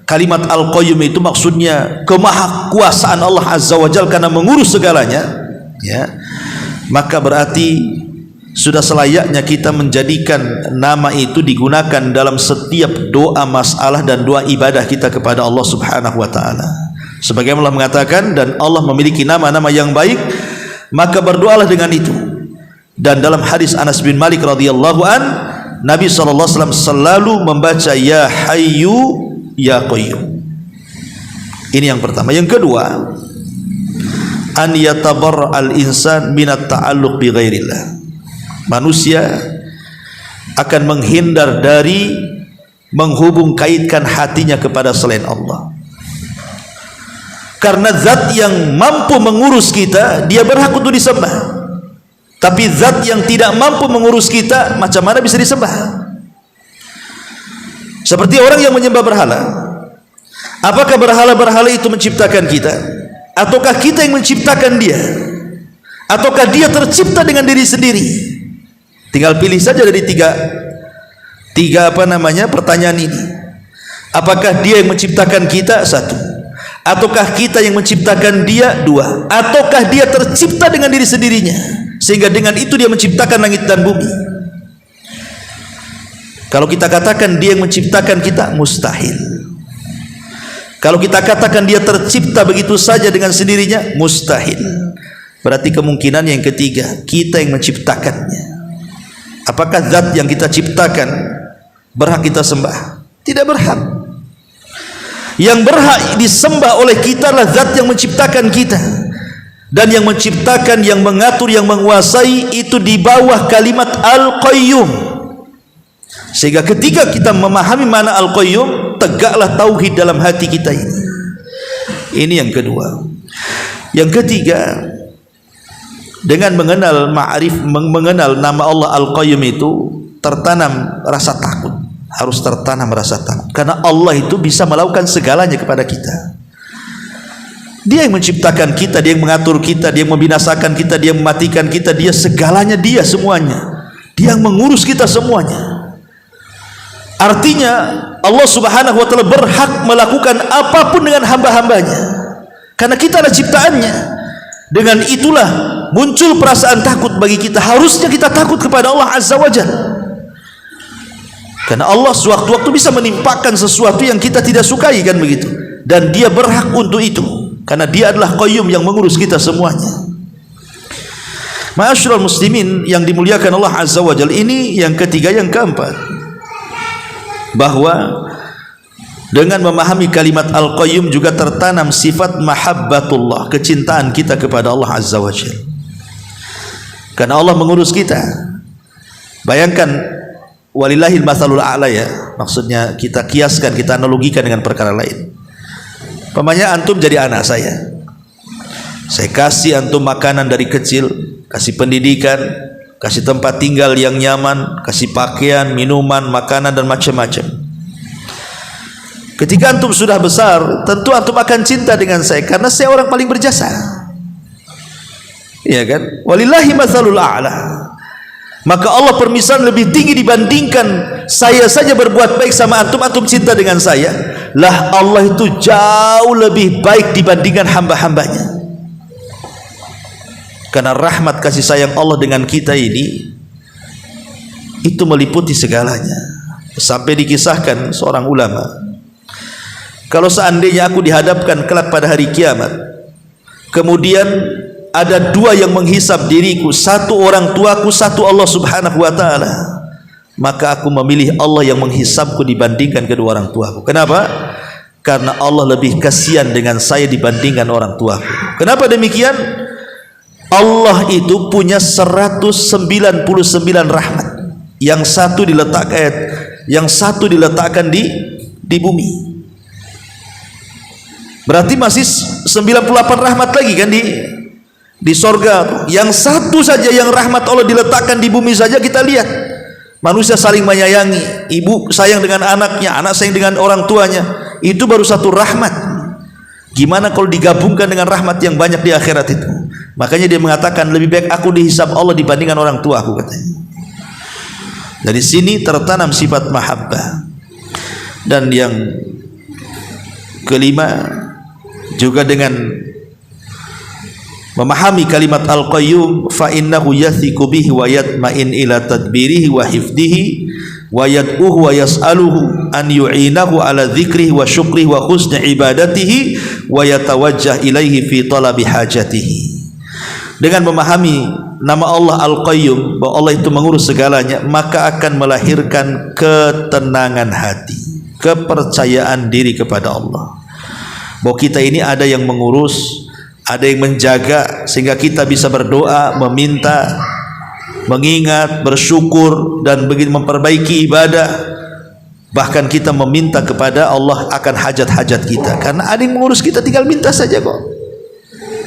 kalimat Al-Qayyum itu maksudnya kemahakuasaan Allah Azza wa Jalla karena mengurus segalanya, ya, maka berarti sudah selayaknya kita menjadikan nama itu digunakan dalam setiap doa masalah dan doa ibadah kita kepada Allah Subhanahu wa taala. Sebagaimana Allah mengatakan, dan Allah memiliki nama-nama yang baik, maka berdoalah dengan itu. Dan dalam hadis Anas bin Malik radhiyallahu an, Nabi sallallahu alaihi wasallam selalu membaca ya Hayyu ya Qayyum. Ini yang pertama. Yang kedua, an yatabar al-insan minat ta'alluq bi ghairillah. Manusia akan menghindar dari menghubung kaitkan hatinya kepada selain Allah. Karena zat yang mampu mengurus kita, dia berhak untuk disembah. Tapi zat yang tidak mampu mengurus kita, macam mana bisa disembah? Seperti orang yang menyembah berhala. Apakah berhala-berhala itu menciptakan kita? Ataukah kita yang menciptakan dia? Ataukah dia tercipta dengan diri sendiri? Tinggal pilih saja dari tiga pertanyaan ini. Apakah dia yang menciptakan kita? Satu. Ataukah kita yang menciptakan dia? Dua. Ataukah dia tercipta dengan diri sendirinya, sehingga dengan itu dia menciptakan langit dan bumi? Kalau kita katakan dia yang menciptakan kita, mustahil. Kalau kita katakan dia tercipta begitu saja dengan sendirinya, mustahil. Berarti kemungkinan yang ketiga, kita yang menciptakannya. Apakah zat yang kita ciptakan berhak kita sembah? Tidak berhak. Yang berhak disembah oleh kita adalah zat yang menciptakan kita. Dan yang menciptakan, yang mengatur, yang menguasai itu di bawah kalimat Al-Qayyum. Sehingga ketika kita memahami mana Al-Qayyum, tegaklah tauhid dalam hati kita ini. Ini yang kedua. Yang ketiga, dengan mengenal mengenal nama Allah Al-Qayyum itu tertanam rasa takut. Harus tertanam rasa takut, karena Allah itu bisa melakukan segalanya kepada kita. Dia yang menciptakan kita, dia yang mengatur kita, dia yang membinasakan kita, dia yang mematikan kita, dia segalanya, dia semuanya. Dia yang mengurus kita semuanya. Artinya Allah Subhanahu wa taala berhak melakukan apapun dengan hamba-hambanya, karena kita adalah ciptaannya. Dengan itulah muncul perasaan takut bagi kita. Harusnya kita takut kepada Allah Azza wa Jalla. Karena Allah sewaktu-waktu bisa menimpakan sesuatu yang kita tidak sukai, kan begitu. Dan dia berhak untuk itu, karena dia adalah Qayyum yang mengurus kita semuanya. Ma'asyiral muslimin yang dimuliakan Allah Azza wa Jalla, ini yang ketiga. Yang keempat, bahwa dengan memahami kalimat Al-Qayyum juga tertanam sifat mahabbatullah, kecintaan kita kepada Allah Azza wa Jalla. Karena Allah mengurus kita. Bayangkan, walillahil mathalul a'la, ya. Maksudnya kita kiaskan, kita analogikan dengan perkara lain. Pamannya antum jadi anak saya kasih antum makanan dari kecil, kasih pendidikan, kasih tempat tinggal yang nyaman, kasih pakaian, minuman, makanan dan macam-macam. Ketika antum sudah besar, tentu antum akan cinta dengan saya karena saya orang paling berjasa, iya kan? Walillahi mathalul a'la. Maka Allah permisalan lebih tinggi dibandingkan saya saja berbuat baik sama antum, antum cinta dengan saya. Lah Allah itu jauh lebih baik dibandingkan hamba-hambanya. Karena rahmat kasih sayang Allah dengan kita ini itu meliputi segalanya. Sampai dikisahkan seorang ulama, kalau seandainya aku dihadapkan kelak pada hari kiamat, kemudian ada dua yang menghisab diriku, satu orang tuaku, satu Allah subhanahu wa ta'ala, maka aku memilih Allah yang menghisabku dibandingkan kedua orang tuaku. Kenapa? Karena Allah lebih kasihan dengan saya dibandingkan orang tuaku. Kenapa demikian? Allah itu punya 199 rahmat. Yang satu diletakkan di bumi. Berarti masih 98 rahmat lagi kan di sorga. Yang satu saja yang rahmat Allah diletakkan di bumi saja, kita lihat manusia saling menyayangi, ibu sayang dengan anaknya, anak sayang dengan orang tuanya, itu baru satu rahmat. Gimana kalau digabungkan dengan rahmat yang banyak di akhirat itu? Makanya dia mengatakan lebih baik aku dihisab Allah dibandingkan orang tua aku, katanya. Dari sini tertanam sifat mahabbah. Dan yang kelima juga dengan memahami kalimat Al-Qayyum, fa innahu yathiqu bihi wa yatma'in ila tadbirihi wa hifdihi wa yad'uhu wa yas'aluhu an yu'inahu ala dzikrihi wa syukrihi wa husni ibadatihi wa yatawajjah ilaihi fi talabi hajatihi. Dengan memahami nama Allah Al-Qayyum, bahwa Allah itu mengurus segalanya, maka akan melahirkan ketenangan hati, kepercayaan diri kepada Allah, bahwa kita ini ada yang mengurus, ada yang menjaga, sehingga kita bisa berdoa, meminta, mengingat, bersyukur, dan begitu memperbaiki ibadah. Bahkan kita meminta kepada Allah akan hajat-hajat kita, karena ada yang mengurus kita, tinggal minta saja kok.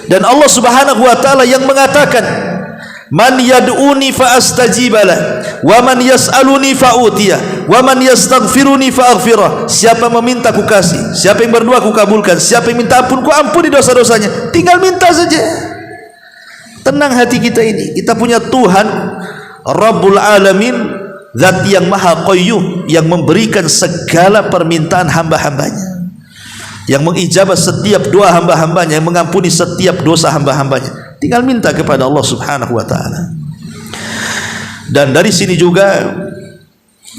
Dan Allah subhanahu wa ta'ala yang mengatakan, man yad'uni fa astajibalah, wa man yas'aluni fa utiya, wa man yastaghfiruni fa aghfirah. Siapa meminta ku kasih, siapa yang berdoa ku kabulkan, siapa yang minta ampun ku ampuni dosa-dosanya. Tinggal minta saja. Tenang hati kita ini. Kita punya Tuhan Rabbul Alamin, Zat yang Maha Qayyum, yang memberikan segala permintaan hamba-hambanya, yang mengijabah setiap doa hamba-hambanya, yang mengampuni setiap dosa hamba-hambanya. Tinggal minta kepada Allah subhanahu wa ta'ala. Dan dari sini juga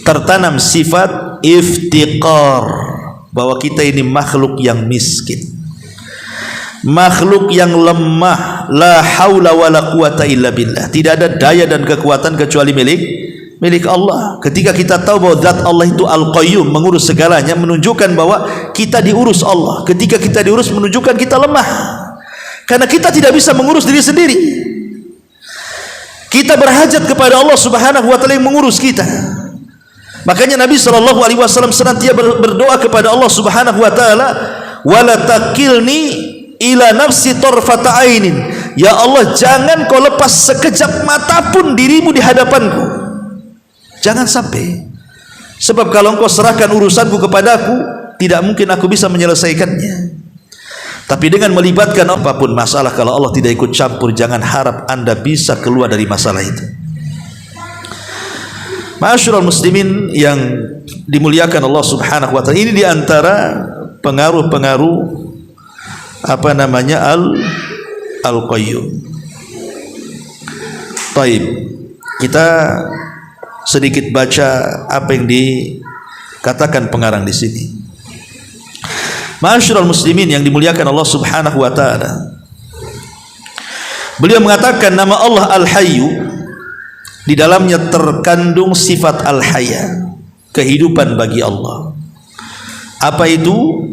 tertanam sifat iftiqar, bahwa kita ini makhluk yang miskin, makhluk yang lemah. La haula wala quwata illa billah. Tidak ada daya dan kekuatan kecuali milik Allah. Ketika kita tahu bahwa zat Allah itu Al-Qayyum, mengurus segalanya, menunjukkan bahwa kita diurus Allah. Ketika kita diurus, menunjukkan kita lemah, karena kita tidak bisa mengurus diri sendiri. Kita berhajat kepada Allah subhanahu wa ta'ala yang mengurus kita. Makanya Nabi SAW senantiasa berdoa kepada Allah subhanahu wa ta'ala, wala takilni ila nafsi tarfata ainin. Ya Allah, jangan kau lepas sekejap mata pun dirimu di hadapanku. Jangan sampai. Sebab kalau engkau serahkan urusanku kepadaku, tidak mungkin aku bisa menyelesaikannya. Tapi dengan melibatkan apapun masalah, kalau Allah tidak ikut campur, jangan harap Anda bisa keluar dari masalah itu. Ma'asyiral muslimin yang dimuliakan Allah subhanahu wa ta'ala, ini diantara pengaruh-pengaruh Al-Qayyum. Taib, kita sedikit baca apa yang dikatakan pengarang di sini. Ma'asyiral muslimin yang dimuliakan Allah Subhanahu wa taala. Beliau mengatakan nama Allah Al-Hayyu di dalamnya terkandung sifat Al-Haya, kehidupan bagi Allah. Apa itu?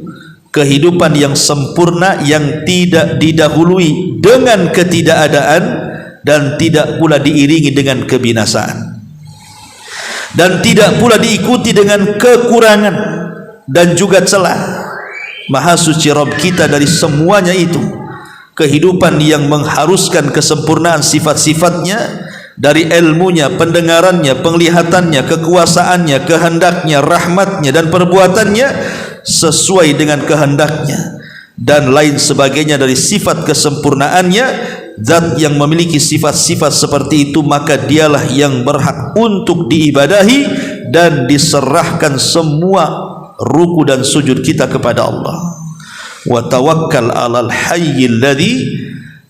Kehidupan yang sempurna yang tidak didahului dengan ketidakadaan dan tidak pula diiringi dengan kebinasaan. Dan tidak pula diikuti dengan kekurangan dan juga celah. Maha suci Rabb kita dari semuanya itu. Kehidupan yang mengharuskan kesempurnaan sifat-sifatnya, dari ilmunya, pendengarannya, penglihatannya, kekuasaannya, kehendaknya, rahmatnya dan perbuatannya sesuai dengan kehendaknya dan lain sebagainya dari sifat kesempurnaannya. Zat yang memiliki sifat-sifat seperti itu, maka dialah yang berhak untuk diibadahi dan diserahkan semua ruku dan sujud kita kepada Allah. Wa tawakkal 'alal hayyil ladzi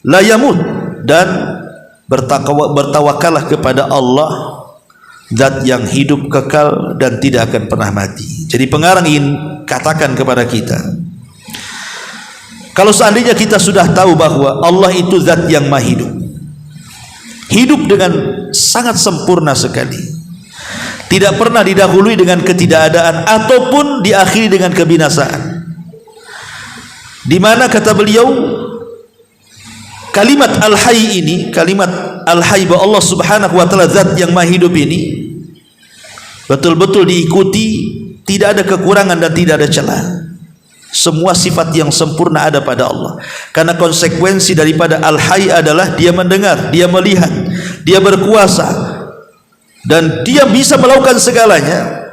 la yamut, dan bertawakallah kepada Allah, zat yang hidup kekal dan tidak akan pernah mati. Jadi pengarang ingin katakan kepada kita, kalau seandainya kita sudah tahu bahwa Allah itu zat yang maha hidup, hidup dengan sangat sempurna sekali, tidak pernah didahului dengan ketidakadaan ataupun diakhiri dengan kebinasaan, di mana kata beliau kalimat Al-Hayy ini, kalimat Al-Hayy bahwa Allah Subhanahu wa taala zat yang maha hidup ini betul-betul diikuti, tidak ada kekurangan dan tidak ada celah. Semua sifat yang sempurna ada pada Allah. Karena konsekuensi daripada Al-Hayy adalah dia mendengar, dia melihat, dia berkuasa dan dia bisa melakukan segalanya.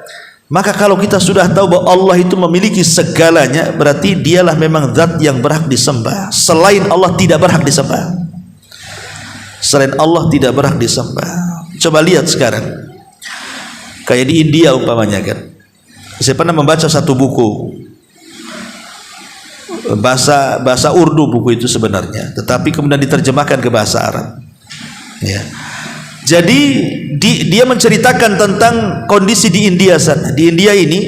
Maka kalau kita sudah tahu bahwa Allah itu memiliki segalanya, berarti dialah memang zat yang berhak disembah. Selain Allah tidak berhak disembah. Selain Allah tidak berhak disembah. Coba lihat sekarang, kayak di India umpamanya kan, saya pernah membaca satu buku bahasa Urdu, buku itu sebenarnya, tetapi kemudian diterjemahkan ke bahasa Arab. Ya. Jadi dia menceritakan tentang kondisi di India sana. Di India ini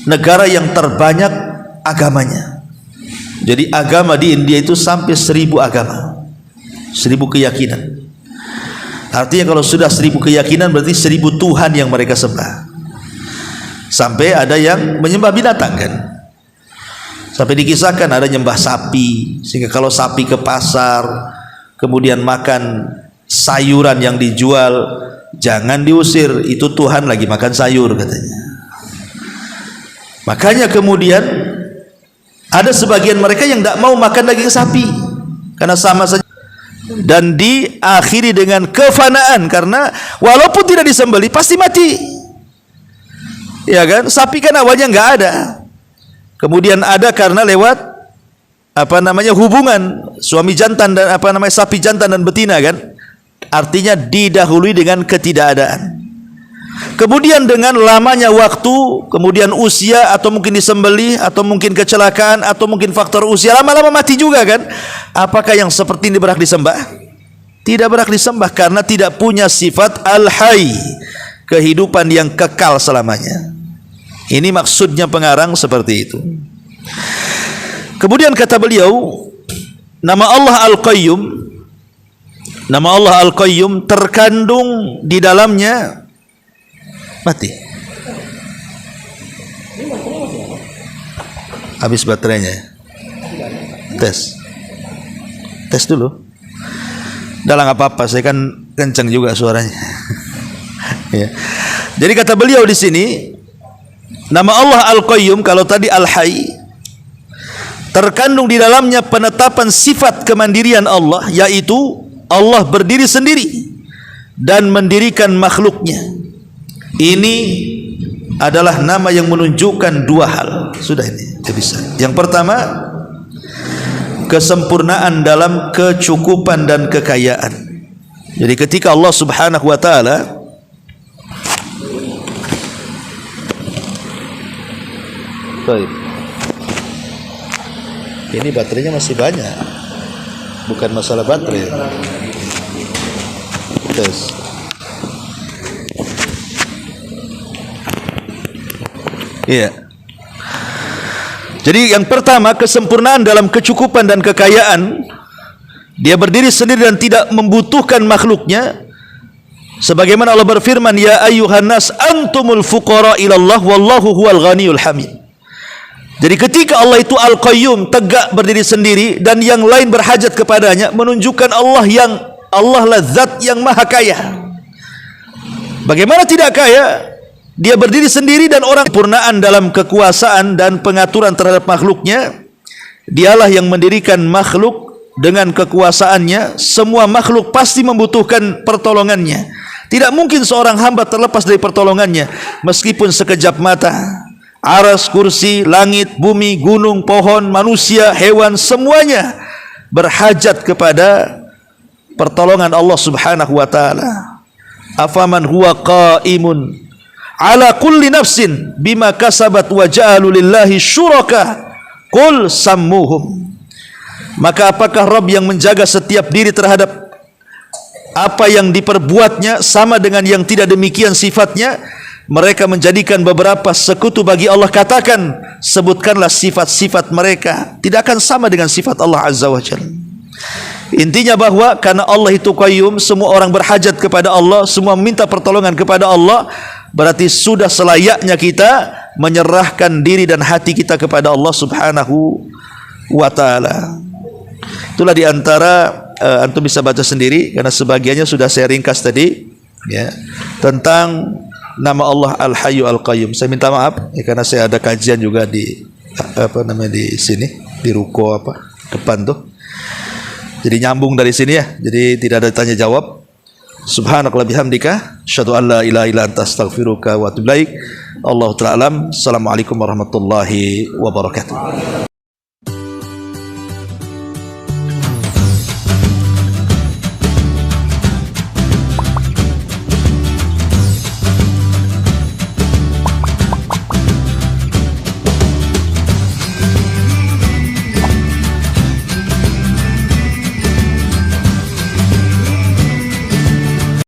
negara yang terbanyak agamanya. Jadi agama di India itu sampai 1000 agama, 1000 keyakinan. Artinya kalau sudah 1000 keyakinan berarti 1000 Tuhan yang mereka sembah. Sampai ada yang menyembah binatang kan. Sampai dikisahkan ada nyembah sapi, sehingga kalau sapi ke pasar kemudian makan sayuran yang dijual, jangan diusir, itu Tuhan lagi makan sayur katanya. Makanya kemudian ada sebagian mereka yang tidak mau makan daging sapi karena sama saja, dan diakhiri dengan kefanaan, karena walaupun tidak disembelih pasti mati, ya kan? Sapi kan awalnya nggak ada, kemudian ada karena lewat hubungan suami jantan dan sapi jantan dan betina kan. Artinya didahului dengan ketidakadaan. Kemudian dengan lamanya waktu, kemudian usia, atau mungkin disembelih, atau mungkin kecelakaan, atau mungkin faktor usia, lama-lama mati juga kan. Apakah yang seperti ini berhak disembah? Tidak berhak disembah, karena tidak punya sifat Al-Hayy, kehidupan yang kekal selamanya. Ini maksudnya pengarang seperti itu. Kemudian kata beliau, nama Allah Al-Qayyum, nama Allah Al-Qayyum terkandung di dalamnya mati. Habis baterainya. Tes dulu. Dalam apa-apa, saya kan kencang juga suaranya. Ya. Jadi kata beliau di sini, nama Allah Al-Qayyum, kalau tadi Al-Hayy, terkandung di dalamnya penetapan sifat kemandirian Allah, yaitu Allah berdiri sendiri dan mendirikan makhluknya. Ini adalah nama yang menunjukkan dua hal. Sudah ini, bisa. Yang pertama, kesempurnaan dalam kecukupan dan kekayaan. Jadi ketika Allah Subhanahu wa taala ini baterainya masih banyak, bukan masalah baterai. Tes. Iya. Jadi yang pertama, kesempurnaan dalam kecukupan dan kekayaan. Dia berdiri sendiri dan tidak membutuhkan makhluknya. Sebagaimana Allah berfirman, ya ayyuhan nas antumul fuqara ilallah wallahu huwal ghaniyul hamid. Jadi ketika Allah itu Al-Qayyum, tegak berdiri sendiri, dan yang lain berhajat kepadanya, menunjukkan Allah lah zat yang maha kaya. Bagaimana tidak kaya? Dia berdiri sendiri dan orang sempurnaan dalam kekuasaan dan pengaturan terhadap makhluknya. Dialah yang mendirikan makhluk dengan kekuasaannya. Semua makhluk pasti membutuhkan pertolongannya. Tidak mungkin seorang hamba terlepas dari pertolongannya meskipun sekejap mata. Aras, kursi, langit, bumi, gunung, pohon, manusia, hewan, semuanya berhajat kepada pertolongan Allah Subhanahu wa taala. Afaman huwa qaimun ala kulli nafsin bima kasabat wa ja'alu lillahi syuraka qul sammuhum. Maka apakah Rabb yang menjaga setiap diri terhadap apa yang diperbuatnya sama dengan yang tidak demikian sifatnya? Mereka menjadikan beberapa sekutu bagi Allah. Katakan, sebutkanlah sifat-sifat mereka, tidak akan sama dengan sifat Allah Azza wa Jalla. Intinya bahwa karena Allah itu Qayyum, semua orang berhajat kepada Allah, semua minta pertolongan kepada Allah. Berarti sudah selayaknya kita menyerahkan diri dan hati kita kepada Allah Subhanahu wa taala. Itulah diantara antum bisa baca sendiri karena sebagiannya sudah saya ringkas tadi, ya, tentang nama Allah Al-Hayyu Al-Qayyum. Saya minta maaf ya, karena saya ada kajian juga di di sini, di ruko depan tuh. Jadi nyambung dari sini ya. Jadi tidak ada tanya jawab. Subhanakallah bihamdika asyhadu an la ilaha illa anta astaghfiruka wa atubu ilaik. Allahu ta'ala alam. Assalamualaikum warahmatullahi wabarakatuh.